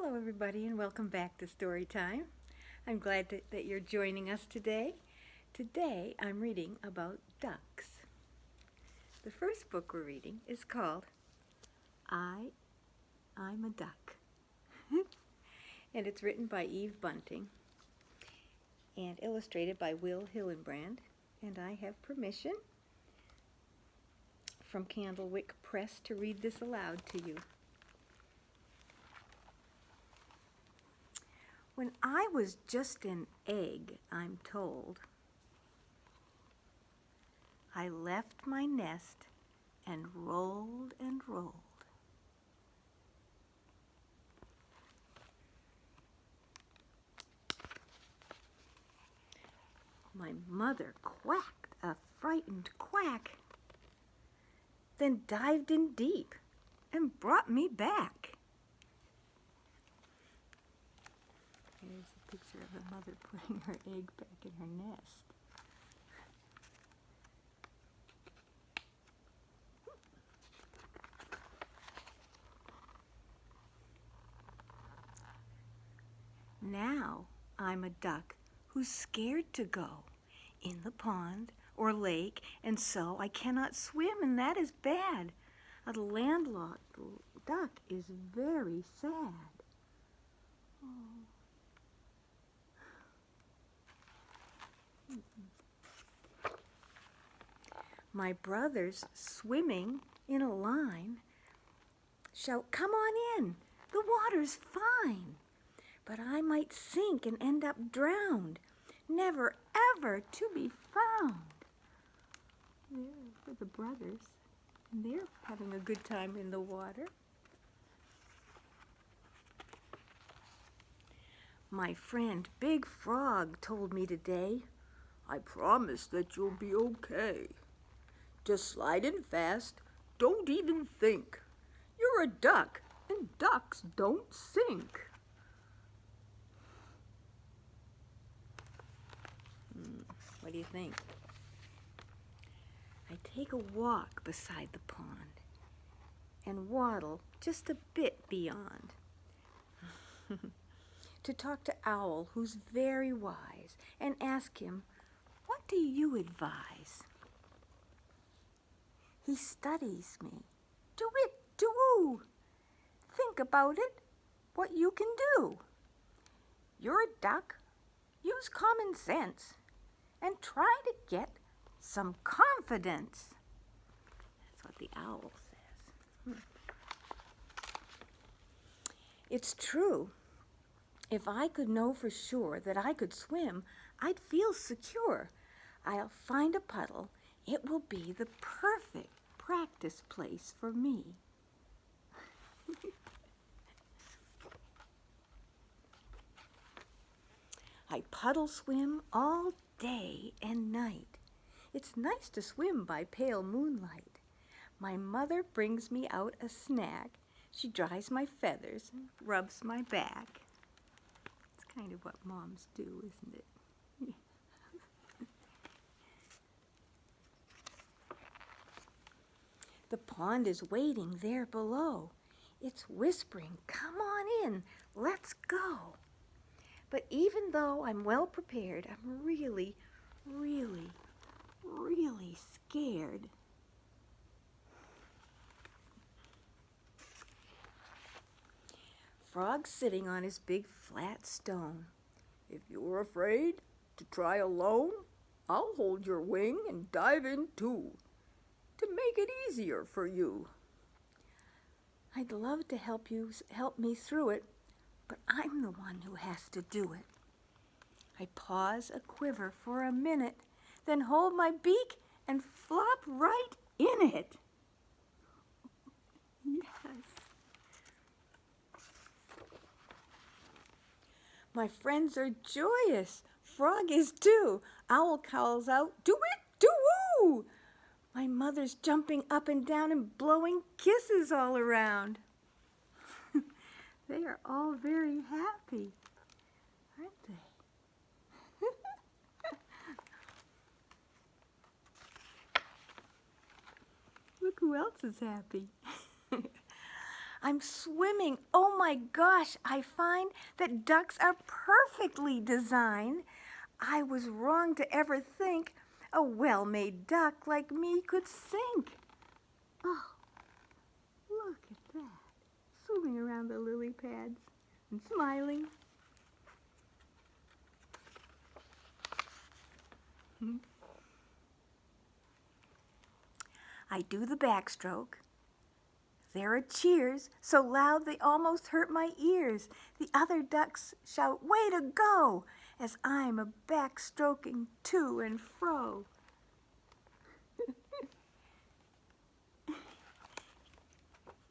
Hello everybody and welcome back to Story Time. I'm glad that you're joining us today. Today I'm reading about ducks. The first book we're reading is called I'm a Duck. And it's written by Bunting and illustrated by Will Hillenbrand. And I have permission from Candlewick Press to read this aloud to you. When I was just an egg, I'm told, I left my nest and rolled and rolled. My mother quacked a frightened quack, then dived in deep and brought me back. Here's a picture of the mother putting her egg back in her nest. Now I'm a duck who's scared to go in the pond or lake, and so I cannot swim, and that is bad. A landlocked duck is very sad. Oh. My brothers, swimming in a line, shout, "Come on in, the water's fine." But I might sink and end up drowned, never ever to be found. There are the brothers, and they're having a good time in the water. My friend Big Frog told me today, "I promise that you'll be okay. Just slide in fast, don't even think. You're a duck, and ducks don't sink." What do you think? I take a walk beside the pond and waddle just a bit beyond to talk to Owl, who's very wise, and ask him, "What do you advise?" He studies me. "Do it, do. Think about it, what you can do. You're a duck. Use common sense and try to get some confidence." That's what the owl says. It's true. If I could know for sure that I could swim, I'd feel secure. I'll find a puddle. It will be the perfect practice place for me. I puddle swim all day and night. It's nice to swim by pale moonlight. My mother brings me out a snack. She dries my feathers and rubs my back. It's kind of what moms do, isn't it? The pond is waiting there below. It's whispering, "Come on in, let's go." But even though I'm well prepared, I'm really, really, really scared. Frog's sitting on his big flat stone. "If you're afraid to try alone, I'll hold your wing and dive in too, to make it easier for you. I'd love to help me through it, but I'm the one who has to do it." I pause a quiver for a minute, then hold my beak and flop right in it. Yes. My friends are joyous. Frog is too. Owl calls out, "Do it, do-woo!" My mother's jumping up and down and blowing kisses all around. They are all very happy, aren't they? Look who else is happy. I'm swimming. Oh my gosh, I find that ducks are perfectly designed. I was wrong to ever think a well-made duck like me could sink. Oh, look at that, swimming around the lily pads and smiling. I do the backstroke. There are cheers, so loud they almost hurt my ears. The other ducks shout, "Way to go!" as I'm a backstroking to and fro.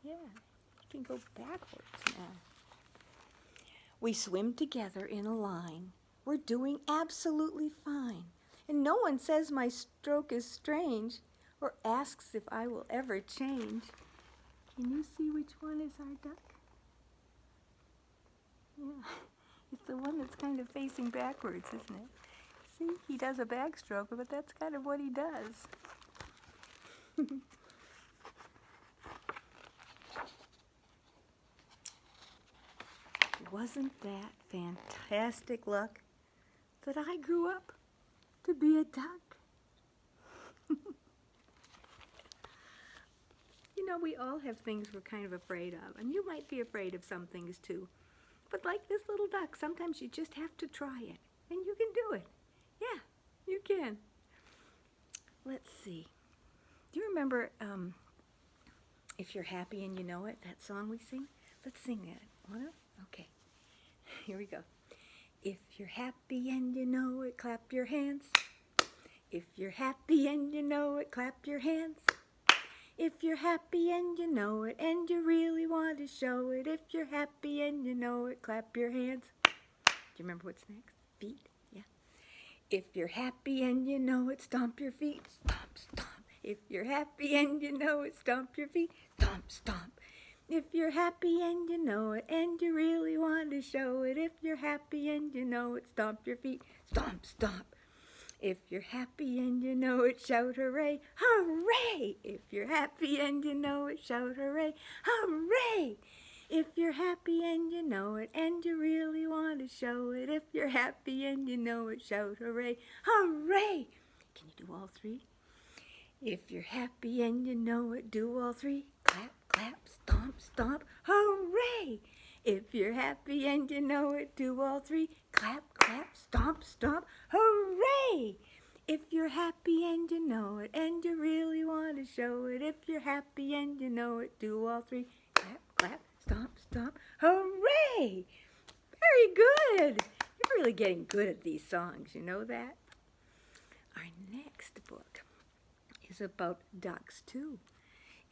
Yeah, you can go backwards now. We swim together in a line. We're doing absolutely fine. And no one says my stroke is strange or asks if I will ever change. Can you see which one is our duck? Yeah, it's the one that's kind of facing backwards, isn't it? See, he does a backstroke, but that's kind of what he does. Wasn't that fantastic luck that I grew up to be a duck? You know, we all have things we're kind of afraid of, and you might be afraid of some things too. But like this little duck, sometimes you just have to try it, and you can do it. Yeah, you can. Let's see. Do you remember If You're Happy and You Know It, that song we sing? Let's sing that. Wanna? Okay. Here we go. If you're happy and you know it, clap your hands. If you're happy and you know it, clap your hands. If you're happy and you know it, and you really want to show it, if you're happy and you know it, clap your hands. Do you remember what's next? Feet? Yeah. If you're happy and you know it, stomp your feet. Stomp, stomp. If you're happy and you know it, stomp your feet. Stomp, stomp. If you're happy and you know it, and you really want to show it, if you're happy and you know it, stomp your feet. Stomp, stomp. If you're happy and you know it, shout hooray, hooray! If you're happy and you know it, shout hooray, hooray! If you're happy and you know it, and you really want to show it, if you're happy and you know it, shout hooray, hooray! Can you do all three? If you're happy and you know it, do all three. Clap, clap, stomp, stomp, hooray! If you're happy and you know it, do all three. Clap, clap, stomp, stomp, hooray! If you're happy and you know it, and you really want to show it, if you're happy and you know it, do all three. Clap, clap, stomp, stomp, hooray! Very good! You're really getting good at these songs, you know that? Our next book is about ducks too,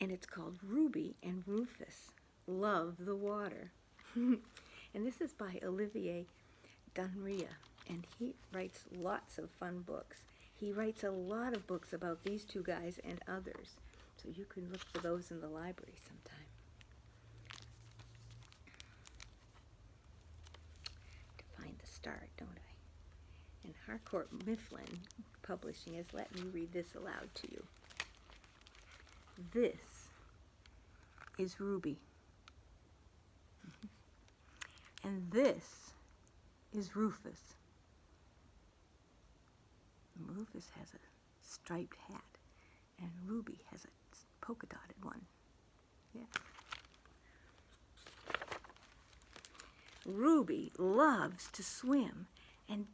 and it's called Ruby and Rufus Love the Water. And this is by Olivier, Dunrea, and he writes lots of fun books. He writes a lot of books about these two guys and others, so you can look for those in the library sometime. To find the start, don't I? And Harcourt Mifflin Publishing has let me read this aloud to you. This is Ruby. And this is Rufus. Rufus has a striped hat, and Ruby has a polka-dotted one. Yeah. Ruby loves to swim and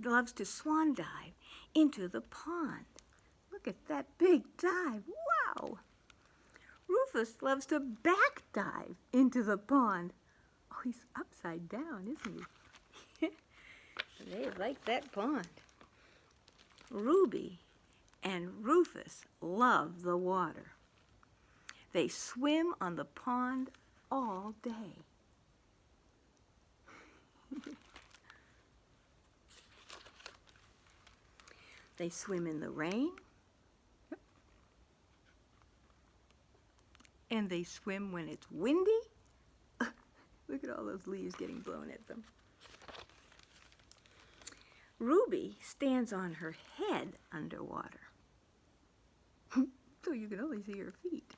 loves to swan dive into the pond. Look at that big dive. Wow! Rufus loves to back dive into the pond. Oh, he's upside down, isn't he? They like that pond. Ruby and Rufus love the water. They swim on the pond all day. They swim in the rain, and they swim when it's windy. Look at all those leaves getting blown at them. Ruby stands on her head underwater, so you can only see her feet.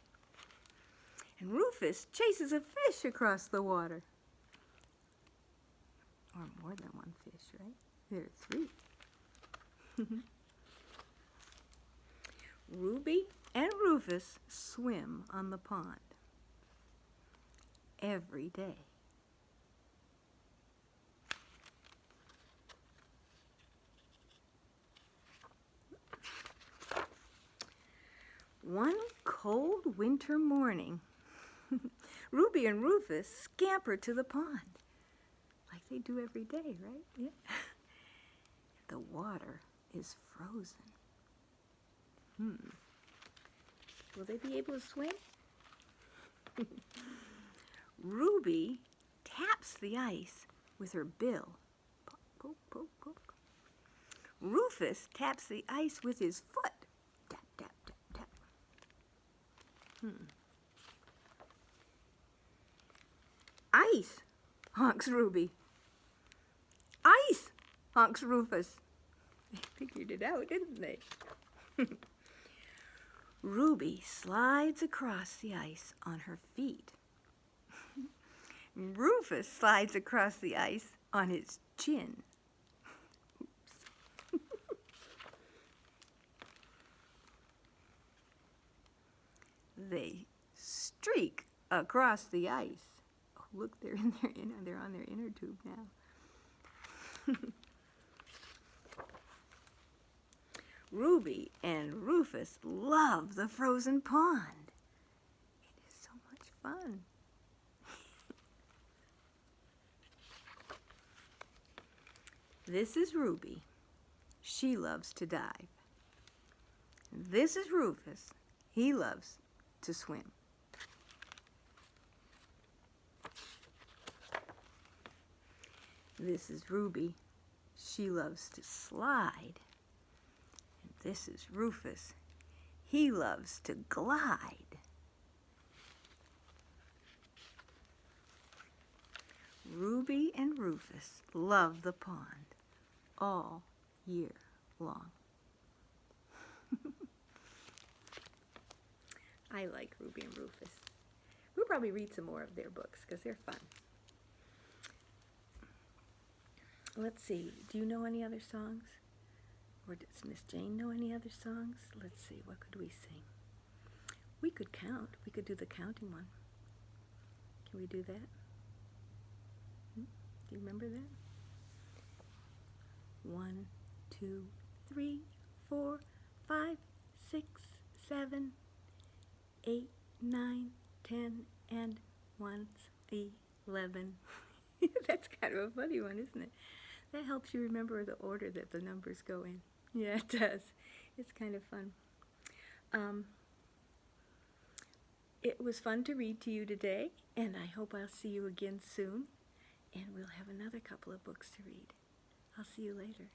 And Rufus chases a fish across the water. Or more than one fish, right? There are 3. Ruby and Rufus swim on the pond every day. One cold winter morning, Ruby and Rufus scamper to the pond, like they do every day, right? Yeah. The water is frozen. Will they be able to swim? Ruby taps the ice with her bill. Poke, poke, poke, poke. Rufus taps the ice with his foot. Tap, tap, tap, tap. Ice, honks Ruby. Ice, honks Rufus. They figured it out, didn't they? Ruby slides across the ice on her feet. Rufus slides across the ice on his chin. Oops. They streak across the ice. Oh, look, they're on their inner tube now. Ruby and Rufus love the frozen pond. It is so much fun. This is Ruby. She loves to dive. This is Rufus. He loves to swim. This is Ruby. She loves to slide. This is Rufus. He loves to glide. Ruby and Rufus love the pond all year long. I like Ruby and Rufus. We'll probably read some more of their books because they're fun. Let's see. Do you know any other songs? Or does Miss Jane know any other songs? Let's see, what could we sing? We could count. We could do the counting one. Can we do that? Do you remember that? 1, 2, 3, 4, 5, 6, 7, 8, 9, 10, and 1, 11. That's kind of a funny one, isn't it? That helps you remember the order that the numbers go in. Yeah, it does. It's kind of fun. It was fun to read to you today, and I hope I'll see you again soon, and we'll have another couple of books to read. I'll see you later.